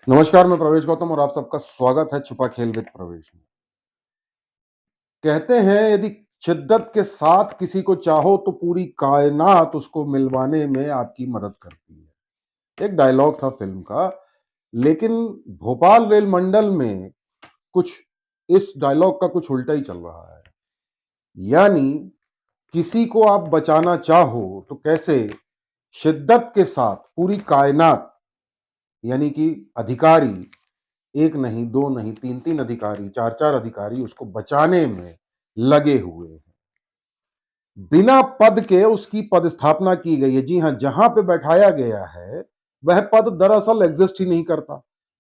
नमस्कार, मैं प्रवेश गौतम और आप सबका स्वागत है छुपा खेल विद प्रवेश में। कहते हैं यदि शिद्दत के साथ किसी को चाहो तो पूरी कायनात उसको मिलवाने में आपकी मदद करती है। एक डायलॉग था फिल्म का, लेकिन भोपाल रेल मंडल में कुछ इस डायलॉग का कुछ उल्टा ही चल रहा है। यानी किसी को आप बचाना चाहो तो कैसे शिद्दत के साथ पूरी कायनात यानी कि अधिकारी एक नहीं, दो नहीं, तीन-तीन अधिकारी, चार-चार अधिकारी उसको बचाने में लगे हुए हैं। बिना पद के उसकी पदस्थापना की गई है। जी हाँ, जहां पे बैठाया गया है, वह पद दरअसल एग्जिस्ट ही नहीं करता।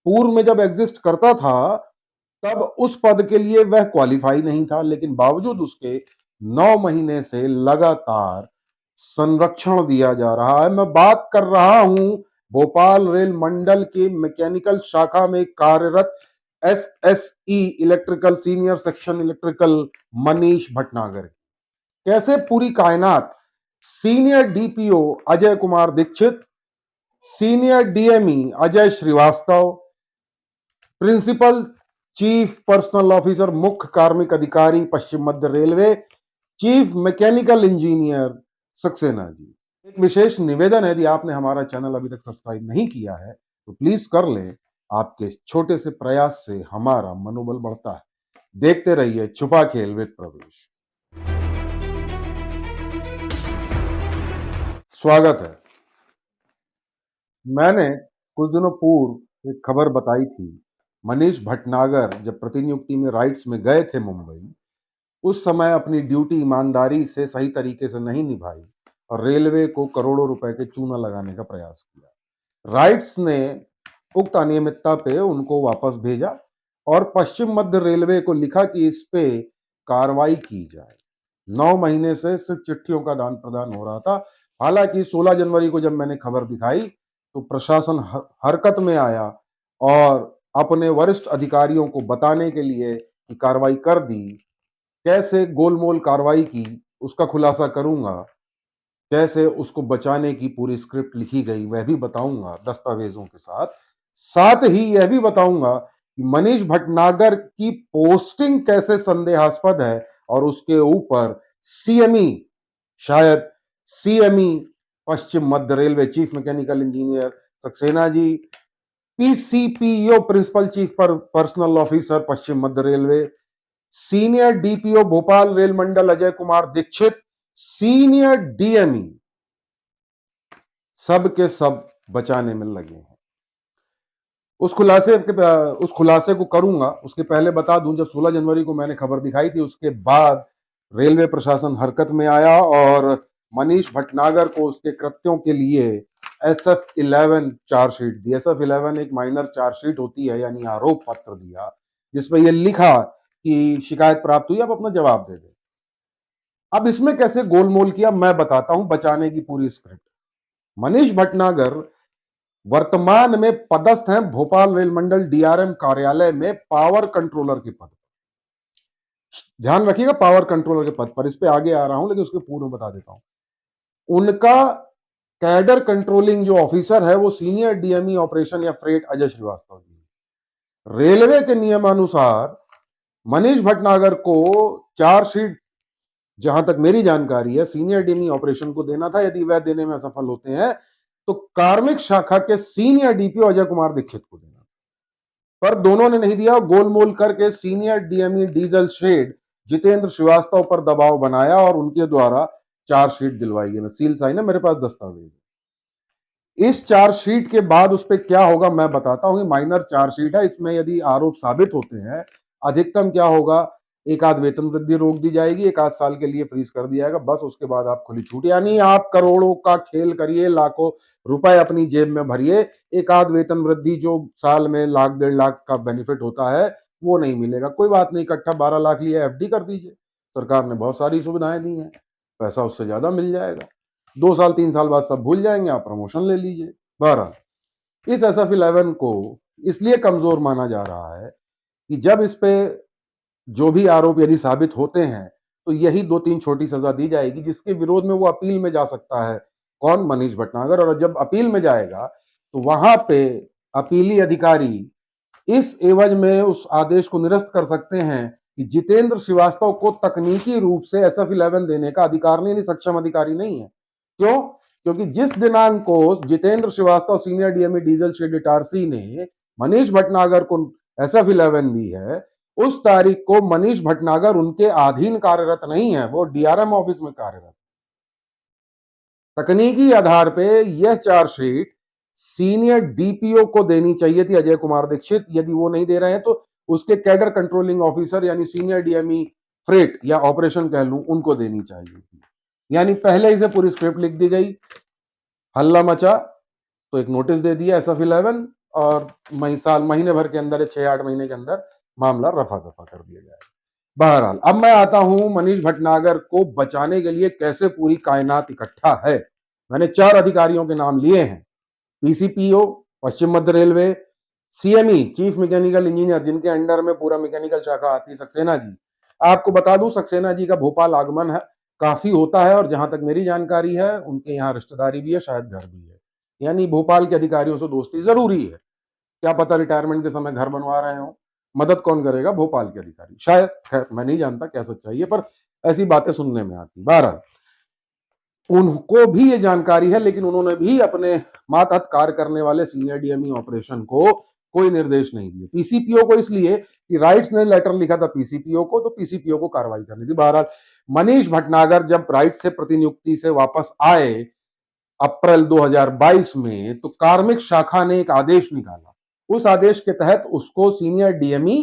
पूर्व में जब एग्जिस्ट करता था, तब उस पद के लिए वह क्वालिफाई नहीं था, लेकिन बावजूद उसके 9 महीने से लगातार संरक्षण दिया जा रहा है। मैं बात कर रहा हूं भोपाल रेल मंडल के मैकेनिकल शाखा में कार्यरत SSE electrical senior section electrical Manish Bhatnagar. कैसे पूरी कायनात senior DPO Ajay Kumar Dikshit, senior DME Ajay Srivastava, principal chief personnel officer मुख्य कार्मिक अधिकारी पश्चिम मध्य railway, chief mechanical engineer Saxena ji. एक विशेष निवेदन है, यदि आपने हमारा चैनल अभी तक सब्सक्राइब नहीं किया है तो प्लीज कर लें। आपके छोटे से प्रयास से हमारा मनोबल बढ़ता है। देखते रहिए छुपा खेल विद प्रवेश। स्वागत है। मैंने कुछ दिनों पूर्व एक खबर बताई थी। मनीष भटनागर जब प्रतिनियुक्ति में राइट्स में गए थे मुंबई, उस समय अपनी ड्यूटी ईमानदारी से सही तरीके से नहीं निभाई और रेलवे को करोड़ों रुपए के चूना लगाने का प्रयास किया। राइट्स ने उक्त अनियमितता पे उनको वापस भेजा और पश्चिम मध्य रेलवे को लिखा कि इस पे कार्रवाई की जाए। 9 महीने से सिर्फ चिट्ठियों का दान प्रदान हो रहा था। हालांकि 16 जनवरी को जब मैंने खबर दिखाई तो प्रशासन हरकत में आया और अपने वरिष्ठ अधिकारियों को बताने के लिए कि कार्रवाई कर दी। कैसे गोलमोल कार्रवाई की उसका खुलासा करूंगा। कैसे उसको बचाने की पूरी स्क्रिप्ट लिखी गई वह भी बताऊंगा दस्तावेजों के साथ। साथ ही यह भी बताऊंगा कि मनीष भटनागर की पोस्टिंग कैसे संदेहास्पद है और उसके ऊपर सीएमई, शायद सीएमई पश्चिम मध्य railway chief mechanical engineer Saxena ji, PCPO principal chief personnel officer पश्चिम मध्य railway, senior DPO Bhopal rail मंडल अजय कुमार दीक्षित, सीनियर डीएमई, सब के सब बचाने में लगे हैं। उस खुलासे को करूंगा। उसके पहले बता दूं, जब 16 जनवरी को मैंने खबर दिखाई थी उसके बाद रेलवे प्रशासन हरकत में आया और मनीष भटनागर को उसके कृत्यों के लिए SF-11 चार्जशीट दी। SF-11 एक माइनर चार्जशीट होती है, यानी आरोप पत्र दिया, जिसमें यह लिखा कि शिकायत प्राप्त हुई, आप अपना जवाब दे दें। अब इसमें कैसे गोलमोल किया मैं बताता हूं, बचाने की पूरी स्क्रिप्ट। मनीष भटनागर वर्तमान में पदस्थ हैं भोपाल रेल मंडल डीआरएम कार्यालय में पावर कंट्रोलर के पद। ध्यान रखिएगा, पावर कंट्रोलर के पद पर। इस पे आगे आ रहा हूं, लेकिन उसके पूर्व बता देता हूं। उनका कैडर कंट्रोलिंग जो ऑफिसर है वो सीनियर डीएमई ऑपरेशन या फ्रेट अजय श्रीवास्तव जी। रेलवे के नियमानुसार मनीष भटनागर को चार्जशीट, जहां तक मेरी जानकारी है, सीनियर डीएमई ऑपरेशन को देना था। यदि वह देने में असफल होते हैं तो कार्मिक शाखा के सीनियर डीपीओ अजय कुमार दीक्षित को देना, पर दोनों ने नहीं दिया। गोलमोल करके senior DME diesel shed Jitendra Srivastava पर दबाव बनाया और उनके द्वारा चार्जशीट दिलवाई गई। सील साइन है, मेरे पास दस्तावेज। इस चार्जशीट के बाद उस पर क्या होगा मैं बताता हूं। माइनर चार्जशीट है, इसमें यदि आरोप साबित होते हैं, अधिकतम क्या होगा, एक आध वेतन वृद्धि रोक दी जाएगी, एक आध साल के लिए फ्रीज कर दिया जाएगा, बस उसके बाद आप खुली छूट। यानी आप करोड़ों का खेल करिए, लाखों रुपए अपनी जेब में भरिए, एक आध वेतन वृद्धि जो साल में लाख 1.5 लाख का बेनिफिट होता है वो नहीं मिलेगा। कोई बात नहीं, इकट्ठा 12 लाख लिए एफडी कर दीजिए, सरकार ने बहुत सारी सुविधाएं दी हैं, पैसा उससे ज्यादा मिल जाएगा। 2 साल 3 साल बाद सब भूल जाएंगे, आप प्रमोशन ले लीजिए। बहरहाल इस SF-11 को इसलिए कमजोर माना जा रहा है कि जब इस पे जो भी आरोप यदि साबित होते हैं तो यही 2-3 छोटी सजा दी जाएगी, जिसके विरोध में वो अपील में जा सकता है। कौन? मनीष भटनागर। और जब अपील में जाएगा तो वहां पे अपीली अधिकारी इस एवज में उस आदेश को निरस्त कर सकते हैं कि जितेंद्र श्रीवास्तव को तकनीकी रूप से SF11 देने का अधिकार नहीं, सक्षम अधिकारी नहीं है। क्यों? क्योंकि जिस दिनांक को Jitendra Srivastava senior DME diesel shed Itarsi ने मनीष भटनागर को SF11 दी है, उस तारीख को मनीष भटनागर उनके अधीन कार्यरत नहीं है, वो DRM ऑफिस में कार्यरत। तकनीकी आधार पे यह चार्जशीट सीनियर DPO को देनी चाहिए थी, अजय कुमार दीक्षित। यदि वो नहीं दे रहे हैं तो उसके कैडर कंट्रोलिंग ऑफिसर यानी सीनियर DME फ्रेट या ऑपरेशन कह लूं, उनको देनी चाहिए थी। यानी पहले ही से पूरी स्क्रिप्ट लिख दी गई, हल्ला मचा तो एक नोटिस दे दिया SF11 और महीने भर के अंदर 6-8 महीने के अंदर मामला रफा दफा कर दिया जाए। बहरहाल अब मैं आता हूं मनीष भटनागर को बचाने के लिए कैसे पूरी कायनात इकट्ठा है। मैंने 4 अधिकारियों के नाम लिए हैं, PCPO पश्चिम मध्य रेलवे, CME चीफ मैकेनिकल इंजीनियर जिनके अंडर में पूरा मैकेनिकल शाखा आती है, सक्सेना जी। आपको बता दूं सक्सेना जी का भोपाल आगमन है काफी होता है और जहां तक मेरी जानकारी है उनके यहाँ रिश्तेदारी भी है, शायद घर भी है, यानी भोपाल के अधिकारियों से दोस्ती जरूरी है। क्या पता रिटायरमेंट के समय घर बनवा रहे हो, मदद कौन करेगा? भोपाल के अधिकारी शायद। खैर मैं नहीं जानता क्या सच्चाई है, पर ऐसी बातें सुनने में आती। बहरहाल उनको भी ये जानकारी है, लेकिन उन्होंने भी अपने मातहत कार्य करने वाले सीनियर DME ऑपरेशन को कोई निर्देश नहीं दिए। PCPO को इसलिए कि राइट्स ने लेटर लिखा था PCPO को, तो PCPO को कार्रवाई करनी थी। बहरहाल मनीष भटनागर जब राइट से प्रतिनियुक्ति से वापस आए अप्रैल 2022 में, तो कार्मिक शाखा ने एक आदेश निकाला। उस आदेश के तहत उसको सीनियर DME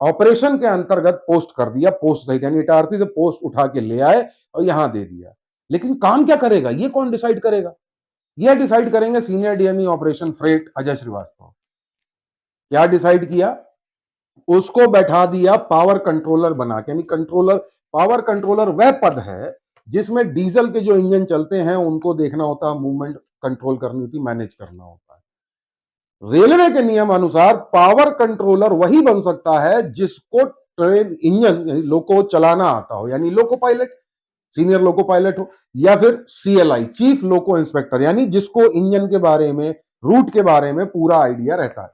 ऑपरेशन के अंतर्गत पोस्ट कर दिया, पोस्ट सहित, यानी इटारसी से पोस्ट उठा के ले आए और यहां दे दिया। लेकिन काम क्या करेगा, ये कौन डिसाइड करेगा? यह डिसाइड करेंगे senior DME operation freight Ajay Srivastava. क्या डिसाइड किया? उसको बैठा दिया पावर कंट्रोलर बना के, यानी कंट्रोलर, पावर कंट्रोलर वह पद है जिसमें डीजल के जो इंजन चलते हैं उनको देखना होता है, मूवमेंट कंट्रोल करनी होती, मैनेज करना होता है। रेलवे के नियम अनुसार पावर कंट्रोलर वही बन सकता है जिसको ट्रेन इंजन लोको चलाना आता हो, यानी loco pilot, senior loco pilot हो, या फिर CLI चीफ लोको इंस्पेक्टर, यानी जिसको इंजन के बारे में, रूट के बारे में पूरा आइडिया रहता है।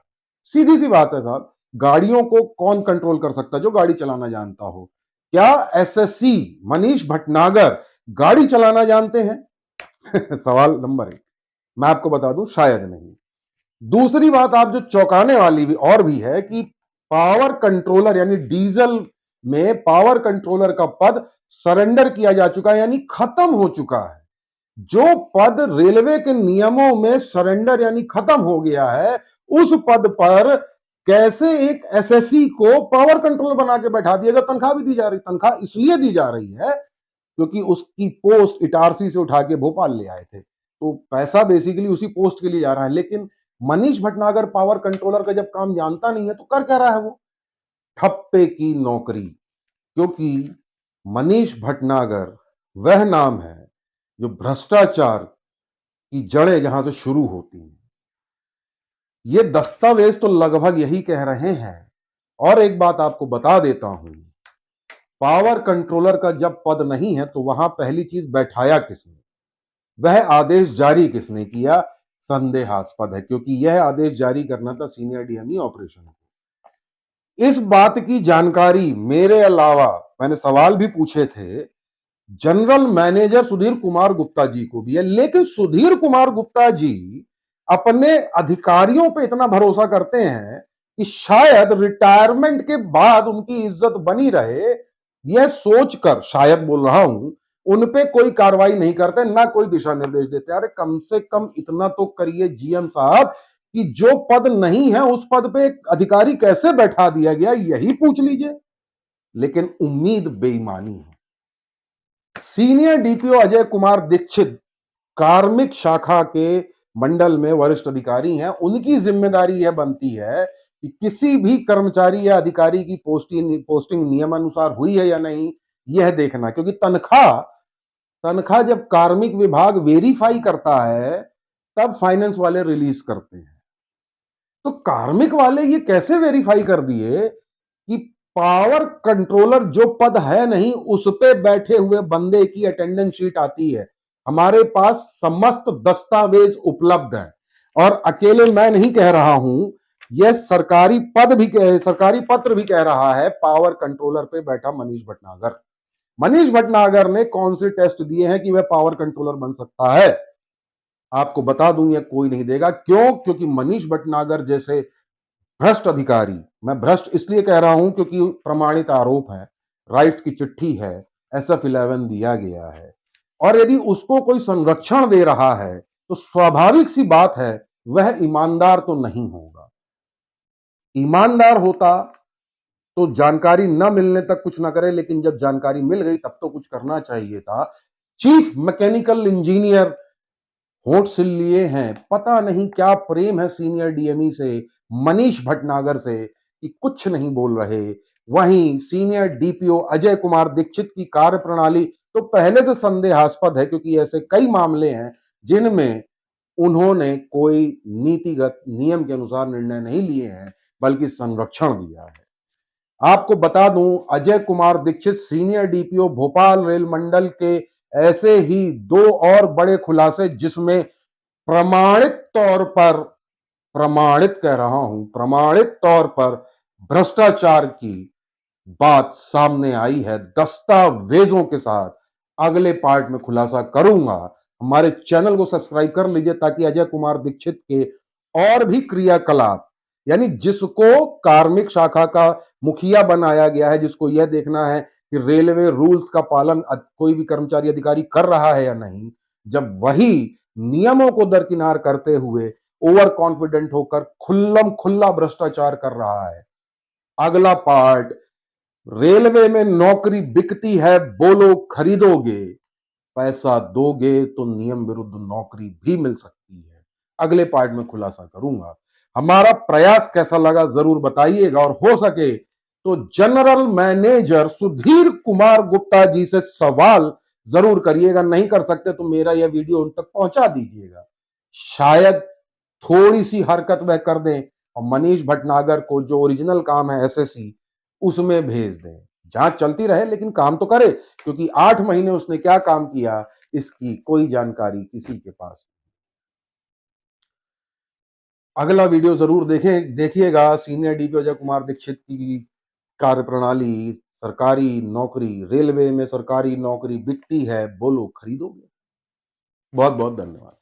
सीधी सी बात है साहब, गाड़ियों को कौन कंट्रोल कर सकता है? जो गाड़ी चलाना जानता हो। क्या SSC मनीष भटनागर गाड़ी चलाना जानते हैं? सवाल नंबर 1। मैं आपको बता दूं शायद नहीं। दूसरी बात आप जो चौंकाने वाली भी और भी है कि पावर कंट्रोलर यानी डीजल में पावर कंट्रोलर का पद सरेंडर किया जा चुका है, यानी खत्म हो चुका है। जो पद रेलवे के नियमों में सरेंडर यानी खत्म हो गया है, उस पद पर कैसे एक SSC को पावर कंट्रोलर बना के बैठा दिया गया? तनख्वाह भी दी जा रही, तनख्वाह इसलिए दी जा रही है क्योंकि उसकी पोस्ट इटारसी से उठा के भोपाल ले आए थे, तो पैसा बेसिकली उसी पोस्ट के लिए जा रहा है। लेकिन मनीष भटनागर पावर कंट्रोलर का जब काम जानता नहीं है तो कर क्या रहा है? वो ठप्पे की नौकरी। क्योंकि मनीष भटनागर वह नाम है जो भ्रष्टाचार की जड़ें जहां से शुरू होती हैं। ये दस्तावेज तो लगभग यही कह रहे हैं। और एक बात आपको बता देता हूं, पावर कंट्रोलर का जब पद नहीं है तो वहां पहली चीज बैठाया किसने, वह आदेश जारी किसने किया, संदेहास्पद है, क्योंकि यह आदेश जारी करना था सीनियर DME ऑपरेशन को। इस बात की जानकारी मेरे अलावा, मैंने सवाल भी पूछे थे, जनरल मैनेजर सुधीर कुमार गुप्ता जी को भी है, लेकिन सुधीर कुमार गुप्ता जी अपने अधिकारियों पे इतना भरोसा करते हैं कि शायद रिटायरमेंट के बाद उनकी इज्जत बनी रहे, यह सोचकर शायद बोल रहा हूं, उन पे कोई कार्रवाई नहीं करते, ना कोई दिशा निर्देश देते। अरे कम से कम इतना तो करिए GM साहब कि जो पद नहीं है उस पद पे एक अधिकारी कैसे बैठा दिया गया, यही पूछ लीजिए। लेकिन उम्मीद बेईमानी है। सीनियर DPO अजय कुमार दीक्षित कार्मिक शाखा के मंडल में वरिष्ठ अधिकारी हैं। उनकी जिम्मेदारी यह बनती है कि किसी भी कर्मचारी या अधिकारी की पोस्टिंग नियमानुसार हुई है या नहीं, यह देखना। क्योंकि तनख्वाह जब कार्मिक विभाग वेरीफाई करता है तब फाइनेंस वाले रिलीज करते हैं। तो कार्मिक वाले ये कैसे वेरीफाई कर दिए कि पावर कंट्रोलर जो पद है नहीं उस पे बैठे हुए बंदे की अटेंडेंस शीट आती है। हमारे पास समस्त दस्तावेज उपलब्ध है। और अकेले मैं नहीं कह रहा हूं, यह सरकारी सरकारी पत्र भी कह रहा है पावर कंट्रोलर पे बैठा मनीष भटनागर। मनीष भटनागर ने कौन से टेस्ट दिए हैं कि वह पावर कंट्रोलर बन सकता है? आपको बता दूं, यह कोई नहीं देगा। क्यों? क्योंकि मनीष भटनागर जैसे भ्रष्ट अधिकारी, मैं भ्रष्ट इसलिए कह रहा हूं क्योंकि प्रमाणित आरोप है, राइट्स की चिट्ठी है, SF11 दिया गया है, और यदि उसको कोई संरक्षण दे रहा है तो स्वाभाविक सी बात है वह ईमानदार तो नहीं होगा। ईमानदार होता तो जानकारी न मिलने तक कुछ ना करे, लेकिन जब जानकारी मिल गई तब तो कुछ करना चाहिए था। चीफ मैकेनिकल इंजीनियर होठ से लिए हैं, पता नहीं क्या प्रेम है सीनियर डीएमई से, मनीष भटनागर से, कि कुछ नहीं बोल रहे। वहीं सीनियर डीपीओ अजय कुमार दीक्षित की कार्यप्रणाली तो पहले से संदेहास्पद है, क्योंकि ऐसे कई मामले हैं जिनमें उन्होंने कोई नीतिगत नियम के अनुसार निर्णय नहीं लिए हैं, बल्कि संरक्षण दिया है। आपको बता दूं, Ajay Kumar Dikshit senior DPO Bhopal rail मंडल के ऐसे ही दो और बड़े खुलासे जिसमें प्रमाणित तौर पर, प्रमाणित कह रहा हूं, प्रमाणित तौर पर भ्रष्टाचार की बात सामने आई है, दस्तावेजों के साथ अगले पार्ट में खुलासा करूंगा। हमारे चैनल को सब्सक्राइब कर लीजिए ताकि अजय कुमार दीक्षित के और भी क्रियाकलाप, यानी जिसको कार्मिक शाखा का मुखिया बनाया गया है, जिसको यह देखना है कि रेलवे रूल्स का पालन कोई भी कर्मचारी अधिकारी कर रहा है या नहीं, जब वही नियमों को दरकिनार करते हुए ओवर कॉन्फिडेंट होकर खुल्लम खुल्ला भ्रष्टाचार कर रहा है। अगला पार्ट, रेलवे में नौकरी बिकती है, बोलो खरीदोगे, पैसा दोगे तो नियम विरुद्ध नौकरी भी मिल सकती है। अगले पार्ट में खुलासा करूंगा। हमारा प्रयास कैसा लगा जरूर बताइएगा, और हो सके तो जनरल मैनेजर सुधीर कुमार गुप्ता जी से सवाल जरूर करिएगा। नहीं कर सकते तो मेरा यह वीडियो उन तक पहुंचा दीजिएगा, शायद थोड़ी सी हरकत वह कर दें और मनीष भटनागर को जो ओरिजिनल काम है SSC उसमें भेज दें। जांच चलती रहे लेकिन काम तो करे, क्योंकि 8 महीने उसने क्या काम किया इसकी कोई जानकारी किसी के पास नहीं। अगला वीडियो जरूर देखिएगा। सीनियर डीपीओ अजय कुमार दीक्षित की कार्यप्रणाली, सरकारी नौकरी, रेलवे में सरकारी नौकरी बिकती है, बोलो खरीदोगे। बहुत बहुत धन्यवाद।